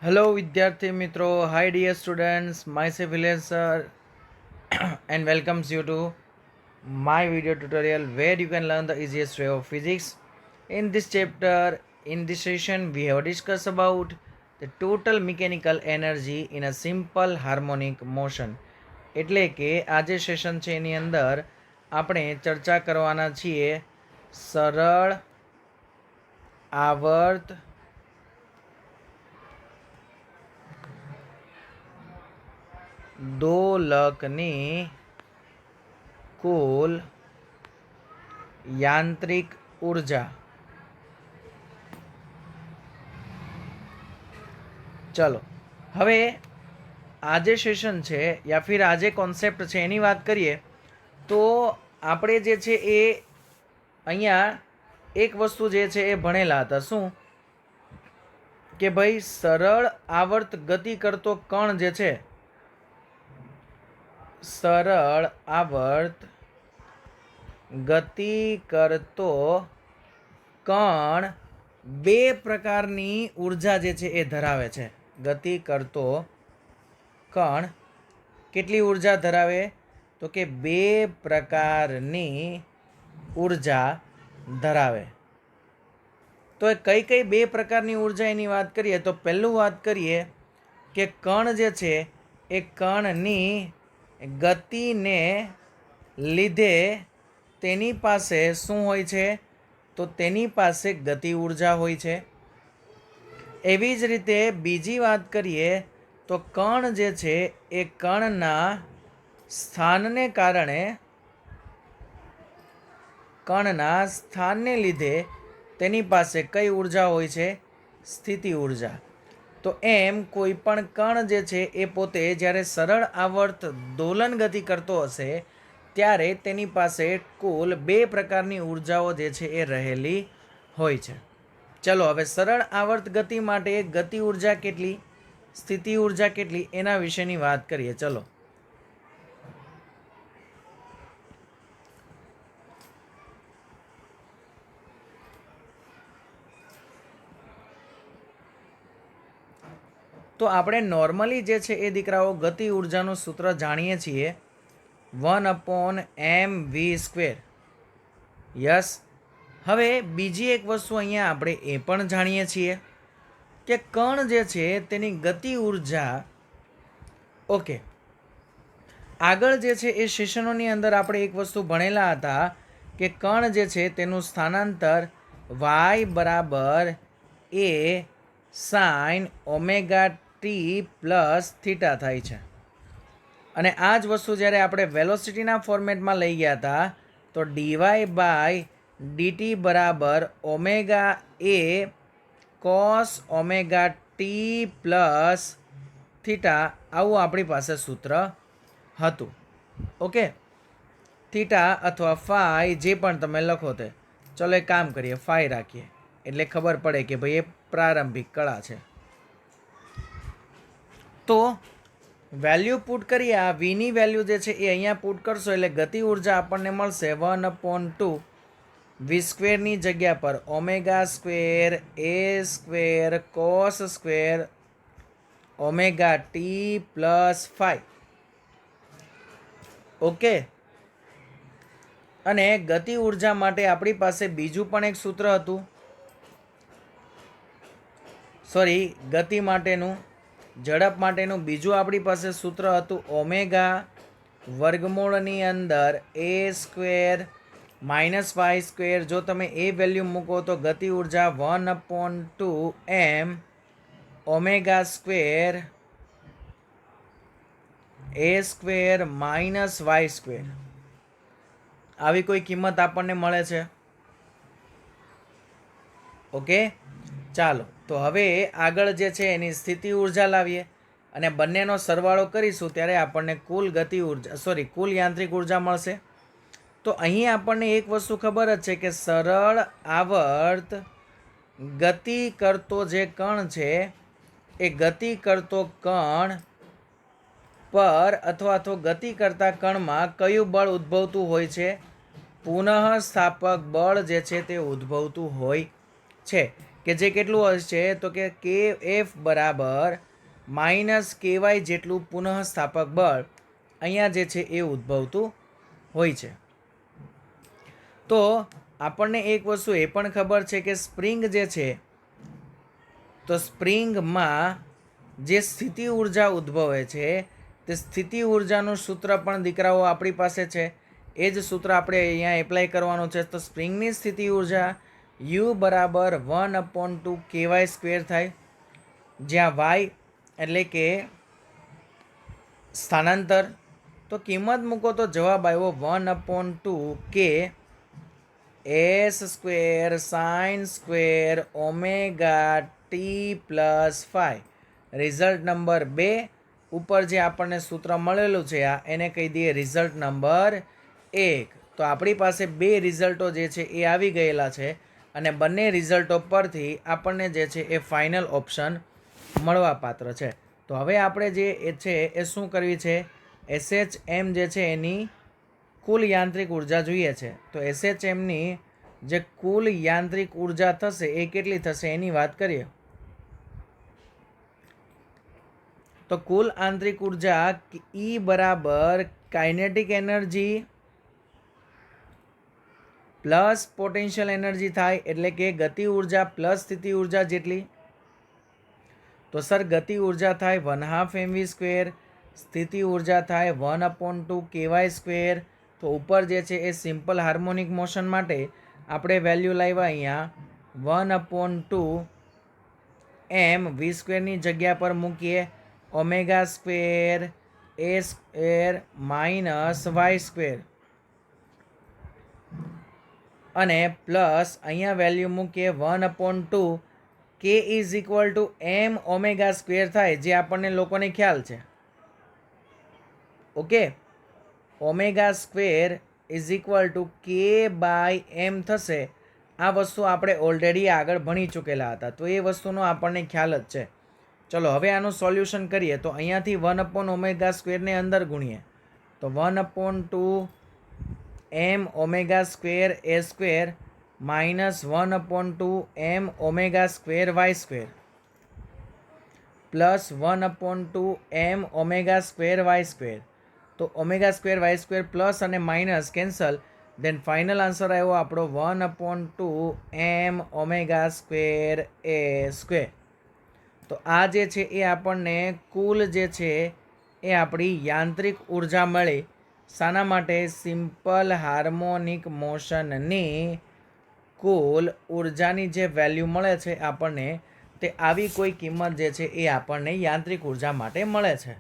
Hello, Vidyarthi Mitro. Hi, dear students. Myself Hilesh sir and welcomes you to my video tutorial where you can learn the easiest way of physics. In this chapter, in this session, we have discussed about the total mechanical energy in a simple harmonic motion. એટલે કે આજે session છે એની અંદર આપણે ચર્ચા કરવાના છીએ સરળ આવર્ત दोलकनी कुल यांत्रिक ऊर्जा। चलो हवे आजे सेशन छे या फिर आजे कॉन्सेप्ट छे एनी बात करिए तो आपणे जे छे ए अहींया एक वस्तु जे छे ए भणेला हता शुं के भाई सरल आवर्त गति करतो कण जे छे सरल आवर्त गति करतो कण बे प्रकारनी ऊर्जा जे छे ए धरावे छे। गति करतो कण केटली ऊर्जा धरावे तो के बे प्रकारनी ऊर्जा धरावे। तो कई कई बे प्रकारनी ऊर्जा एनी बात करिए तो पहलू बात करिए कि कण जे छे ए कणनी गति ने लीधे तेनी पासे शुं होय छे तो तेनी पासे गति ऊर्जा होय छे। एवी ज रीते बीजी बात करिए तो कण जे छे ए कणना स्थानने कारणे कणना स्थानने लीधे तेनी पासे कई ऊर्जा होय छे स्थिति ऊर्जा। तो एम कोईपण कण जे छे ए पोते ज्यारे सरल आवर्त दोलन गति करतो हशे त्यारे तेनी पासे कुल बे प्रकारनी ऊर्जाओ जे छे ए रहेली होय छे। चलो हवे सरल आवर्त गति माटे गति ऊर्जा केटली स्थिति ऊर्जा केटली एना विशेनी वात करीए। चलो तो આપણે નોર્મલી જે છે એ દીકરાઓ ગતિ ઉર્જાનું સૂત્ર જાણીએ છીએ 1/mv²। યસ, હવે બીજી એક વસ્તુ અહીંયા આપણે એ પણ જાણીએ છીએ કે કણ જે છે તેની ગતિ ઉર્જા ઓકે આગળ જે છે એ સેશનોની અંદર આપણે એક વસ્તુ ભણેલા હતા કે કણ જે છે તેનું સ્થાનાંતર y બરાબર a sin omega T plus theta थाय छे। अने आ ज वस्तु ज्यारे आपणे वेलोसिटीना फॉर्मेटमां लई गया था तो dy बाय dt बराबर omega a cos omega t plus theta आवुं आपणी पासे सूत्र हतुं। ओके, थीटा अथवा फाई जे पण तमे लखो ते। चलो एक काम करिए, फाई राखीए एटले खबर पड़े कि भाई ए प्रारंभिक कला छे। तो वेल्यू पुट करिए, आ वी नी वेल्यू जे छे ए अहींया पुट करशो एटले गति ऊर्जा आपणने मळशे 1/2 v² नी जग्या पर omega square a square cos square omega t plus phi. Okay, अने गति ऊर्जा माटे आपणी पासे बीजुं पण एक सूत्र हतुं, सॉरी गति माटेनुं झड़प माटेनुं बीजुं आपणी पासे सूत्र हतुं ओमेगा वर्गमूळनी अंदर A square minus Y square. जो तमे ए वेल्यू मूको तो गति ऊर्जा 1/2 m omega square a square minus Y square आवी कोई किंमत आपणने मळे छे। ओके, चालो तो हवे आगळ जे छे एनी स्थिति ऊर्जा लावीए अने बंनेनो सरवाळो करीशुं त्यारे आपणने कुल गति ऊर्जा कुल यांत्रिक ऊर्जा मळशे। तो अहीं आपणने एक वस्तु खबर ज छे के सरल आवर्त गति करतो जे कण छे ए गति करतो कण पर अथवा तो गति करता कणमां कयुं बळ उद्भवतुं होय छे? पुनः स्थापक बळ जे छे ते उद्भवतुं होय छे। કે જે કેટલું હશે તો કે KF બરાબર માઇનસ KY જેટલું પુનઃસ્થાપક બળ અહીંયા જે છે એ ઉદ્ભવતું હોય છે. તો આપણને એક વસ્તુ એ પણ ખબર છે કે સ્પ્રિંગ જે છે તો સ્પ્રિંગમાં જે સ્થિતિ ઉર્જા ઉદ્ભવે છે તે સ્થિતિ ઉર્જાનું સૂત્ર પણ દીકરાઓ આપણી પાસે છે. એ જ સૂત્ર આપણે અહીંયા એપ્લાય કરવાનું છે. તો સ્પ્રિંગની સ્થિતિ ઉર્જા U બરાબર 1/2 KY સ્ક્વેર થાય, જ્યાં Y એટલે કે સ્થાનાંતર. તો કિંમત મૂકો તો જવાબ આવ્યો 1/2 K S square sine square omega T plus 5. Result number 2 ઉપર જે આપણને સૂત્ર મળેલું છે એને કહી દઈએ રિઝલ્ટ નંબર 1. તો આપણી પાસે 2 રિઝલ્ટો જે છે એ આવી ગયેલા છે અને બંને રિઝલ્ટો પરથી આપણને જે છે એ ફાઇનલ ઓપ્શન મળવાપાત્ર છે. તો હવે આપણે જે છે એ શું કરવી છે, SHM જે છે એની કુલ યાંત્રિક ઉર્જા જોઈએ છે. તો SHMની જે કુલ યાંત્રિક ઉર્જા થશે એ કેટલી થશે એની વાત કરીએ. તો કુલ આંતરિક ઉર્જા E બરાબર kinetic energy plus potential energy થાય, એટલે કે ગતિ ઉર્જા પ્લસ સ્થિતિ ઉર્જા જેટલી. તો સર ગતિ ઉર્જા થાય 1/2 mv સ્ક્વેર, સ્થિતિ ઉર્જા થાય 1/2 KY સ્ક્વેર. તો ઉપર જે છે એ સિમ્પલ હાર્મોનિક મોશન માટે આપણે વેલ્યુ લાવ્યા અહીંયા 1/2 mv સ્ક્વેરની જગ્યા પર મૂકીએ omega square A square minus Y square અને પ્લસ અહીંયા વેલ્યુ મૂકીએ 1/2 K is equal two M omega square થાય, જે આપણને લોકોને ખ્યાલ છે. Okay, omega square is equal two K/M થશે. આ વસ્તુ આપણે ઓલરેડી આગળ ભણી ચૂકેલા હતા, તો એ વસ્તુનો આપણને ખ્યાલ જ છે. ચલો હવે આનું સોલ્યુશન કરીએ. તો અહીંયાથી 1/ઓમેગા સ્ક્વેરને અંદર ગુણીએ તો 1/2 M omega square A square minus 1/2 M omega square Y square plus 1/2 M omega square Y square. તો omega square Y square plus અને minus cancel, then final answer આવ્યો આપણો 1/2 M omega square A square. તો આ જે છે એ આપણને કુલ જે છે એ આપણી યાંત્રિક ઉર્જા મળી. શાના માટે? સિમ્પલ હાર્મોનિક મોશનની કુલ ઉર્જાની જે વેલ્યુ મળે છે આપણને, તે આવી કોઈ કિંમત જે છે એ આપણને યાંત્રિક ઉર્જા માટે મળે છે.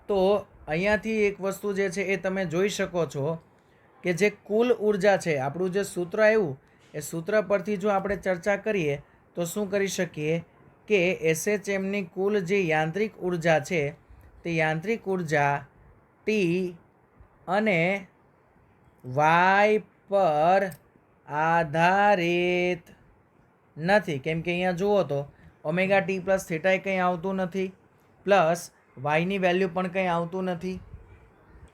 તો અહીંયાથી એક વસ્તુ જે છે એ તમે જોઈ શકો છો કે જે કુલ ઉર્જા છે, આપણું જે સૂત્ર આવ્યું એ સૂત્ર પરથી જો આપણે ચર્ચા કરીએ તો શું કરી શકીએ કે SHMની કુલ જે યાંત્રિક ઉર્જા છે તે યાંત્રિક ઉર્જા T અને Y પર આધારિત નથી, કેમ કે અહીંયા જુઓ તો ઓમેગા ટી પ્લસ થીટા કંઈ આવતું નથી, પ્લસ વાયની વેલ્યુ પણ કંઈ આવતું નથી.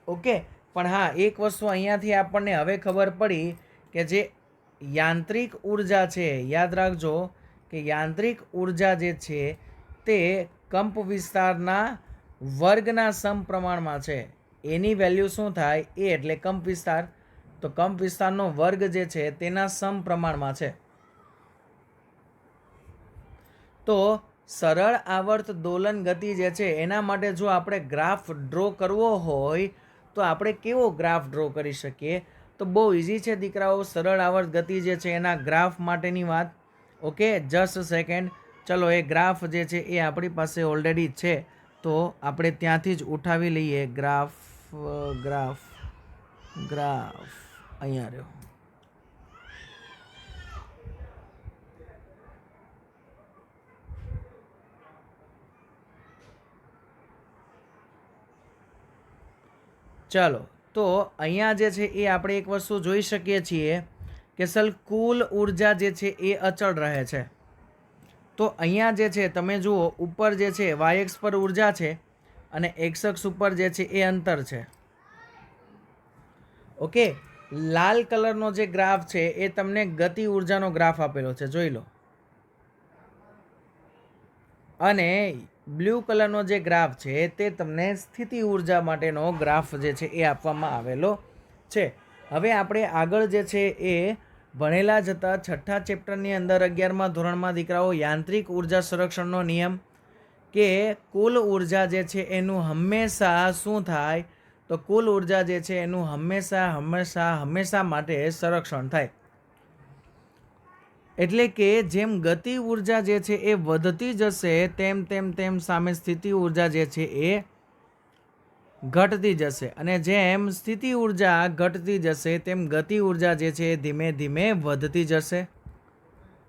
ઓકે, પણ હા એક વસ્તુ અહીંયાથી આપણને હવે ખબર પડી કે જે યાંત્રિક ઉર્જા છે, યાદ રાખજો કે યાંત્રિક ઉર્જા જે છે તે કંપ વિસ્તારના વર્ગના સમપ્રમાણમાં છે. એની વેલ્યુ શું થાય? એ એટલે કંપ વિસ્તાર. તો કંપ વિસ્તારનો વર્ગ જે છે તેના સમપ્રમાણમાં છે. તો સરળ આવર્ત દોલન ગતિ જે છે એના માટે જો આપણે ગ્રાફ ડ્રો કરવો હોય તો આપણે કેવો ગ્રાફ ડ્રો કરી શકીએ? તો બહુ ઇઝી છે દીકરાઓ, સરળ આવર્ત ગતિ જે છે એના ગ્રાફ માટેની વાત. Okay, just second. ચલો એ ગ્રાફ જે છે એ આપણી પાસે ઓલરેડી છે, તો આપણે ત્યાંથી જ ઉઠાવી લઈએ ગ્રાફ. અહીંયા રહ્યો. ચાલો, તો અહીંયા જે છે એ આપણે એક વસ્તુ જોઈ શકીએ છીએ કે કુલ ઉર્જા જે છે એ અચળ રહે છે. તો અહીંયા જે છે તમે જુઓ ઉપર જે છે y અક્ષ પર ઉર્જા છે અને x અક્ષ ઉપર જે છે એ અંતર છે. ઓકે, લાલ કલરનો જે ગ્રાફ છે એ તમને ગતિ ઉર્જાનો ગ્રાફ આપેલો છે, જોઈ લો. અને બ્લુ કલરનો જે ગ્રાફ છે તે તમને સ્થિતિ ઉર્જા માટેનો ગ્રાફ જે છે એ આપવામાં આવેલો છે. હવે આપણે આગળ જે છે એ ભણેલા જતા છઠ્ઠા ચેપ્ટરની અંદર 11મા ધોરણમાં દીકરાઓ યાંત્રિક ઉર્જા સંરક્ષણનો નિયમ, કે કુલ ઉર્જા જે છે એનું હંમેશા શું થાય, તો કુલ ઉર્જા જે છે એનું હંમેશા માટે સંરક્ષણ થાય. એટલે કે જેમ ગતિ ઉર્જા જે છે એ વધતી જશે તેમ સામે સ્થિતિ ઉર્જા જે છે એ ઘટતી જશે, અને જેમ સ્થિતિ ઉર્જા ઘટતી જશે તેમ ગતિ ઉર્જા જે છે એ ધીમે ધીમે વધતી જશે.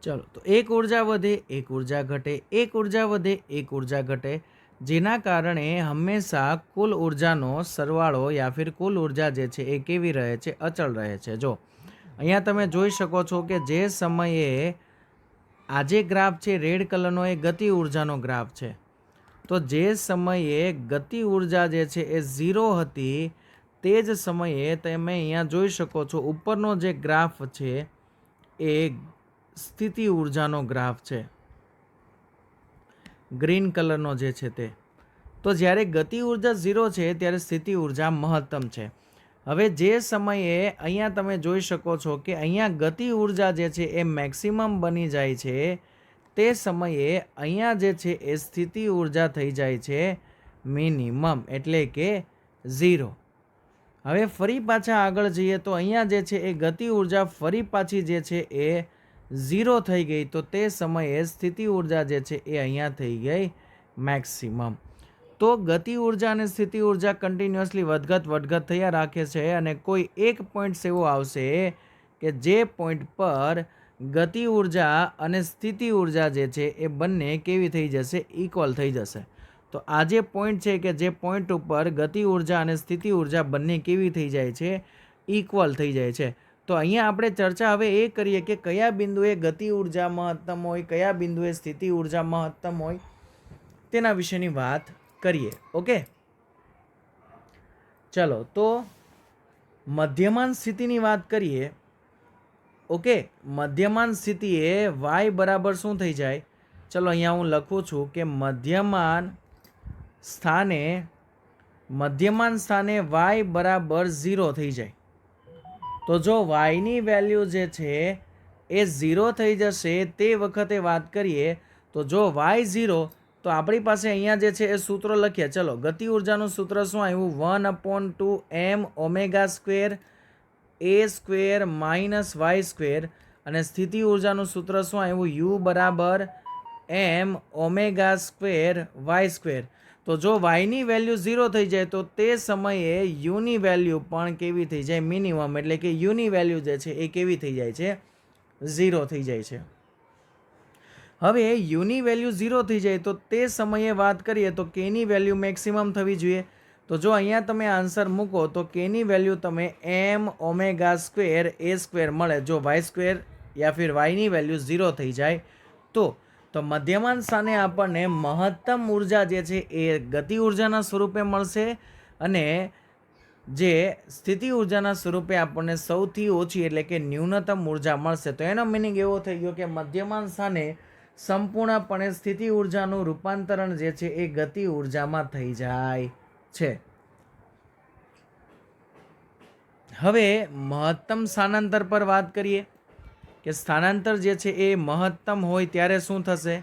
ચલો, તો એક ઉર્જા વધે, એક ઉર્જા ઘટે, એક ઉર્જા વધે, એક ઉર્જા ઘટે, જેના કારણે હંમેશા કુલ ઉર્જાનો સરવાળો યા ફિર કુલ ઉર્જા જે છે એ કેવી રહે છે, અચળ રહે છે. જો અહીંયા તમે જોઈ શકો છો કે જે સમયે આ જે ગ્રાફ છે રેડ કલરનો એ ગતિ ઉર્જાનો ગ્રાફ છે. તો જે સમયે ગતિ ઉર્જા જે છે એ 0 હતી તે જ સમયે તમે અહીંયા જોઈ શકો છો ઉપરનો જે ગ્રાફ છે એ સ્થિતિ ઉર્જાનો ગ્રાફ છે, ગ્રીન કલરનો જે છે તે. તો જ્યારે ગતિ ઉર્જા 0 છે ત્યારે સ્થિતિ ઉર્જા મહત્તમ છે. હવે જે સમયે અહીંયા તમે જોઈ શકો છો કે અહીંયા ગતિ ઉર્જા જે છે એ મેક્સિમમ બની જાય છે તે સમયે અહીંયા જે છે એ સ્થિતિ ઉર્જા થઈ જાય છે મિનિમમ, એટલે કે 0. હવે ફરી પાછા આગળ જઈએ તો અહીંયા જે છે એ ગતિ ઉર્જા ફરી પાછી જે છે એ 0 થઈ ગઈ, તો તે સમયે સ્થિતિ ઉર્જા જે છે એ અહીંયા થઈ ગઈ મેક્સિમમ. તો ગતિ ઉર્જા અને સ્થિતિ ઉર્જા કન્ટિન્યુઅસલી વધઘટ થયા રાખે છે, અને કોઈ એક પોઈન્ટ એવો આવશે કે જે પોઈન્ટ પર ગતિ ઉર્જા અને સ્થિતિ ઉર્જા જે છે એ બંને કેવી થઈ જશે, ઇક્વલ થઈ જશે. તો આ જે પોઈન્ટ છે કે જે પોઈન્ટ ઉપર ગતિ ઉર્જા અને સ્થિતિ ઉર્જા બંને કેવી થઈ જાય છે, ઇક્વલ થઈ જાય છે. તો અહીંયા આપણે ચર્ચા હવે એ કરીએ કે કયા બિંદુએ ગતિ ઉર્જા મહત્તમ હોય, કયા બિંદુએ સ્થિતિ ઉર્જા મહત્તમ હોય, તેના વિશેની વાત કરીએ. ઓકે, ચલો તો મધ્યમાન સ્થિતિની વાત કરીએ. ઓકે, મધ્યમાન સ્થિતિએ y બરાબર શું થઈ જાય, ચલો અહીંયા હું લખું છું કે મધ્યમાન સ્થાને y બરાબર 0 થઈ જાય. તો જો y ની વેલ્યુ જે છે એ 0 થઈ જશે તે વખતે વાત કરીએ તો જો y 0, તો આપણી પાસે અહીંયા જે છે એ સૂત્રો લખીએ. ચલો, ગતિ ઉર્જાનું સૂત્ર શું આવ્યું, 1/2m omega square a square minus y square, અને સ્થિતિ ઉર્જાનું સૂત્ર શું આવ્યું, u બરાબર m omega square y square. તો જો y ની વેલ્યુ 0 થઈ જાય તો તે સમયે u ની વેલ્યુ પણ કેવી થઈ જાય, મિનિમમ, એટલે કે u ની વેલ્યુ જે છે એ કેવી થઈ જાય છે, 0 થઈ જાય છે. હવે u ની વેલ્યુ 0 થઈ જાય તો તે સમયે વાત કરીએ તો k ની વેલ્યુ મેક્સિમમ થવી જોઈએ. તો જો અહીંયા તમે આન્સર મૂકો તો k ની વેલ્યુ તમે m omega square a square મળે, જો y સ્ક્વેર યા ફિર y ની વેલ્યુ 0 થઈ જાય તો મધ્યમાન સ્થાને આપણને મહત્તમ ઉર્જા જે છે એ ગતિ ઉર્જાના સ્વરૂપે મળશે, અને જે સ્થિતિ ઉર્જાના સ્વરૂપે આપણને સૌથી ઓછી એટલે કે ન્યૂનતમ ઉર્જા મળશે. તો એનો મિનિંગ એવો થઈ ગયો કે મધ્યમાન સ્થાને સંપૂર્ણપણે સ્થિતિ ઉર્જાનું રૂપાંતરણ જે છે એ ગતિ ઉર્જામાં થઈ જાય છે. હવે મહત્તમ સ્થાનાંતર પર વાત કરીએ કે સ્થાનાંતર જે છે એ મહત્તમ હોય ત્યારે શું થશે,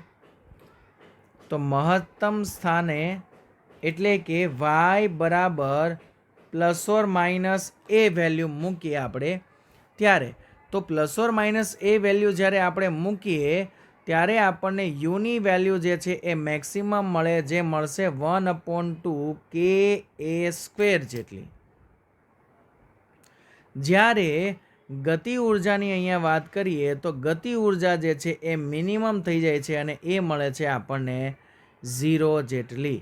તો મહત્તમ સ્થાને એટલે કે y બરાબર plus or minus A value મૂકીએ આપણે ત્યારે, તો plus or minus A value જ્યારે આપણે મૂકીએ ત્યારે આપણને u ની વેલ્યુ જે છે એ મેક્સિમમ મળે, જે મળશે 1/2 ka સ્ક્વેર જેટલી. જ્યારે ગતિ ઉર્જાની અહીંયા વાત કરીએ તો ગતિ ઉર્જા જે છે એ મિનિમમ થઈ જાય છે અને એ મળે છે આપણને 0 જેટલી.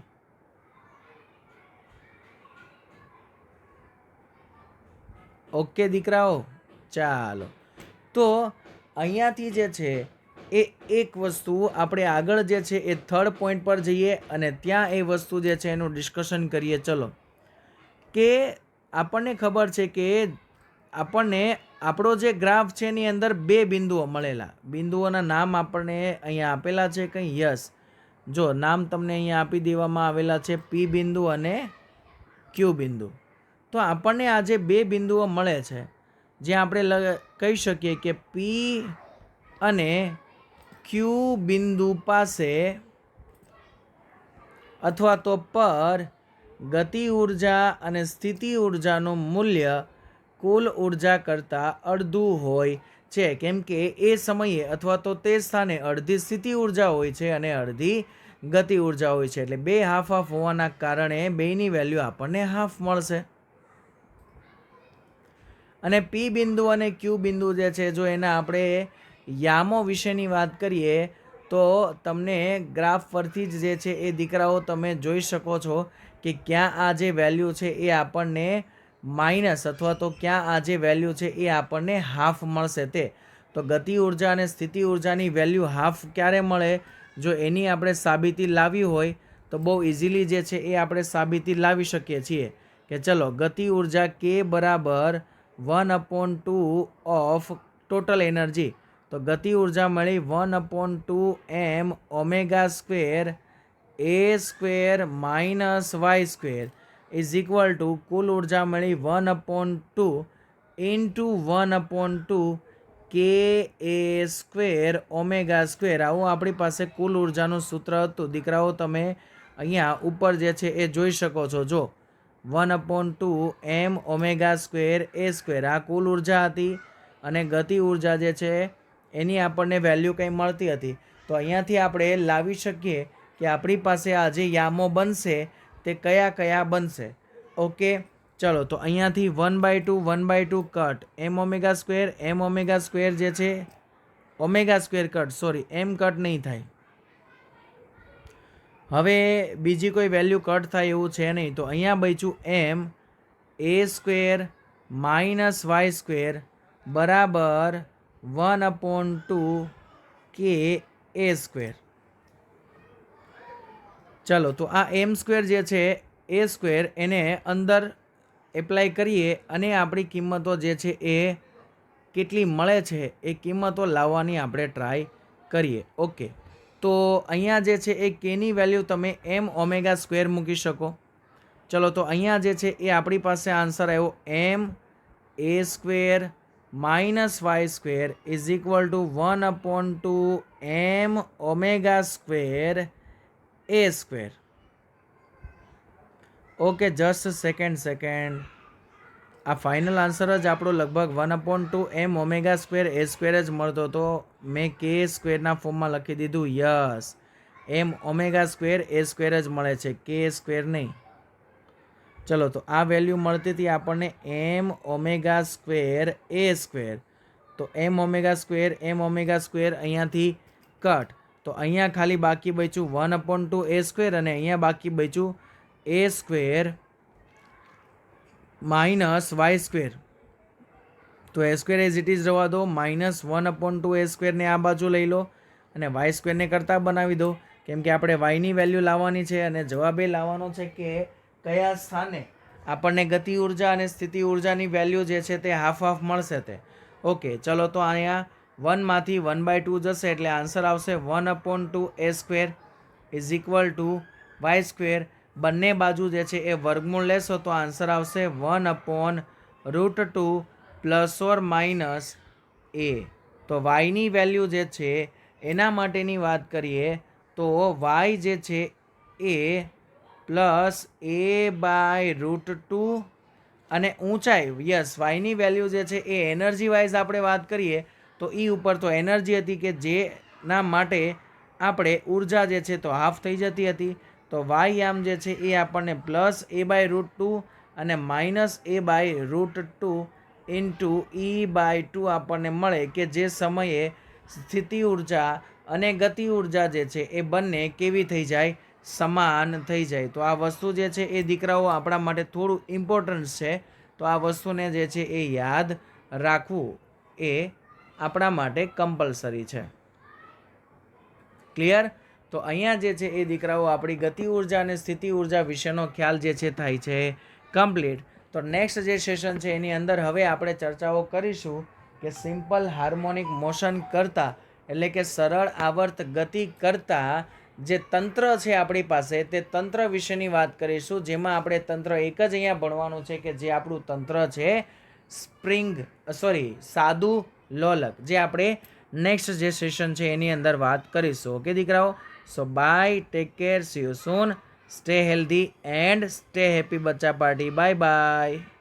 ઓકે દીકરાઓ, ચાલો તો અહીંયાથી જે છે એ એક વસ્તુ આપણે આગળ જે છે એ થર્ડ પોઈન્ટ પર જઈએ અને ત્યાં એ વસ્તુ જે છે એનું ડિસ્કશન કરીએ. ચલો, કે આપણને ખબર છે કે આપણને આપણો જે ગ્રાફ છે એની અંદર બે બિંદુઓ મળેલા, બિંદુઓના નામ આપણને અહીંયા આપેલા છે કંઈ યસ, જો નામ તમને અહીંયા આપી દેવામાં આવેલા છે પી બિંદુ અને ક્યુ બિંદુ. તો આપણને આ જે બે બિંદુઓ મળે છે જે આપણે કહી શકીએ કે પી અને ક્યુ બિંદુ પાસે અથવા તો પર ગતિ ઉર્જા અને સ્થિતિ ઉર્જાનું મૂલ્ય કુલ ઉર્જા કરતાં અડધું હોય છે, કેમ કે એ સમયે અથવા તો તે સ્થાને અડધી સ્થિતિ ઉર્જા હોય છે અને અડધી ગતિ ઉર્જા હોય છે. એટલે બે હાફ હાફ હોવાના કારણે બેની વેલ્યુ આપણને હાફ મળશે. અને પી બિંદુ અને ક્યુ બિંદુ જે છે, જો એના આપણે યામો વિશેની વાત કરીએ તો તમને ગ્રાફ પરથી જ જે છે એ દીકરાઓ તમે જોઈ શકો છો કે ક્યાં આ જે વેલ્યુ છે એ આપણને માઇનસ અથવા તો ક્યાં આ જે વેલ્યુ છે એ આપણને હાફ મળશે. તે તો ગતિ ઉર્જા અને સ્થિતિ ઉર્જાની વેલ્યુ હાફ ક્યારે મળે, જો એની આપણે સાબિતી લાવવી હોય તો બહુ ઇઝીલી જે છે એ આપણે સાબિતી લાવી શકીએ છીએ કે ચલો ગતિ ઉર્જા કે બરાબર 1/2 ઓફ ટોટલ એનર્જી. તો ગતિ ઉર્જા મળી 1/2 m omega square a square minus y square is equal to કુલ ઉર્જા મળી 1/2 ઇન્ટુ 1/2 કે એ સ્ક્વેર ઓમેગા સ્ક્વેર. આવું આપણી પાસે કુલ ઉર્જાનું સૂત્ર હતું. દીકરાઓ તમે અહીંયા ઉપર જે છે એ જોઈ શકો છો. જો 1/2 m omega square a square આ કુલ ઉર્જા હતી અને ગતિ ઉર્જા જે છે એની આપણને વેલ્યુ કંઈ મળતી હતી. તો અહીંયાથી આપણે લાવી શકીએ કે આપણી પાસે આ જે યામો બનશે તે કયા કયા બનશે. ઓકે, ચલો તો અહીંયાથી 1/2 કટ એમ ઓમેગા સ્ક્વેર જે છે ઓમેગા સ્ક્વેર કટ, સોરી એમ કટ નહીં થાય. હવે બીજી કોઈ વેલ્યુ કટ થાય એવું છે નહીં. તો અહીંયા બચ્યું એમ a square minus y square બરાબર 1/2 કે એ સ્ક્વેર. ચલો તો આ એમ સ્ક્વેર જે છે એ સ્ક્વેર એને અંદર એપ્લાય કરીએ અને આપણી કિંમતો જે છે એ કેટલી મળે છે એ કિંમતો લાવવાની આપણે ટ્રાય કરીએ. ઓકે, તો અહીંયા જે છે એ કેની વેલ્યુ તમે એમ ઓમેગા સ્ક્વેર મૂકી શકો. ચલો તો અહીંયા જે છે એ આપણી પાસે આન્સર આવ્યો m a square minus y square is equal to 1/2 m omega square a square. Okay, just second, આ ફાઇનલ આન્સર જ આપણો લગભગ 1/2 m omega square a square જ મળતો હતો. મેં કે સ્ક્વેરના ફોર્મમાં લખી દીધું. Yes, m omega square a square જ મળે છે, કે સ્ક્વેર નહીં. ચલો તો આ વેલ્યુ મળતી હતી આપણને એમ ઓમેગા સ્ક્વેર એ સ્ક્વેર. તો એમ ઓમેગા સ્ક્વેર અહીંયાથી કટ. તો અહીંયા ખાલી બાકી બચ્યું 1/2 એ સ્ક્વેર અને અહીંયા બાકી બચ્યું એ સ્ક્વેર માઇનસ વાય સ્ક્વેર. તો એ સ્ક્વેર એઝ ઇટ ઇઝ રહેવા દો, માઇનસ 1/2 એ સ્ક્વેરને આ બાજુ લઈ લો અને વાય સ્ક્વેરને કરતાં બનાવી દો, કેમ કે આપણે વાયની વેલ્યુ લાવવાની છે અને જવાબ એ લાવવાનો છે કે કયા સ્થાને આપણને ગતિ ઉર્જા અને સ્થિતિ ઉર્જાની વેલ્યુ જે છે તે હાફ હાફ મળશે તે. ઓકે, ચલો તો અહીંયા 1માંથી 1/2 જશે એટલે આન્સર આવશે 1/2 a square is equal to y square. બંને બાજુ જે છે એ વર્ગમૂળ લેશો તો આન્સર આવશે 1/√2 પ્લસ ઓર માઇનસ એ. તો વાયની વેલ્યુ જે છે એના માટેની વાત કરીએ તો વાય જે છે એ પ્લસ a/√2 અને ઊંચાઈ, યસ વાયની વેલ્યુ જે છે એ એનર્જી વાઇઝ આપણે વાત કરીએ તો એ ઉપર તો એનર્જી હતી કે જેના માટે આપણે ઉર્જા જે છે તો હાફ થઈ જતી હતી. તો વાય આમ જે છે એ આપણને પ્લસ a/√2 અને માઇનસ a/√2 ઇન્ટુ e/2 આપણને મળે કે જે સમયે સ્થિતિ ઉર્જા અને ગતિ ઉર્જા જે છે એ બંને કેવી થઈ જાય, સમાન થઈ જાય. તો આ વસ્તુ જે છે એ દીકરાઓ આપણા માટે થોડું ઇમ્પોર્ટન્ટ છે. તો આ વસ્તુને જે છે એ યાદ રાખવું એ આપણા માટે કમ્પલસરી છે. ક્લિયર? તો અહીંયા જે છે એ દીકરાઓ આપણી ગતિ ઉર્જા અને સ્થિતિ ઉર્જા વિશેનો ખ્યાલ જે છે થાય છે કમ્પ્લીટ. તો નેક્સ્ટ જે સેશન છે એની અંદર હવે આપણે ચર્ચાઓ કરીશું કે સિમ્પલ હાર્મોનિક મોશન કરતાં એટલે કે સરળ આવર્ત ગતિ કરતાં જે તંત્ર છે આપણી પાસે તે તંત્ર વિશેની વાત કરીશું, જેમાં આપણે તંત્ર એક જ અહીંયા ભણવાનું છે કે જે આપણું તંત્ર છે સાદું લોલક, જે આપણે નેક્સ્ટ જે સેશન છે એની અંદર વાત કરીશું. ઓકે દીકરાઓ, so bye, take care, see you soon, stay healthy and stay happy બચ્ચા પાર્ટી. Bye by.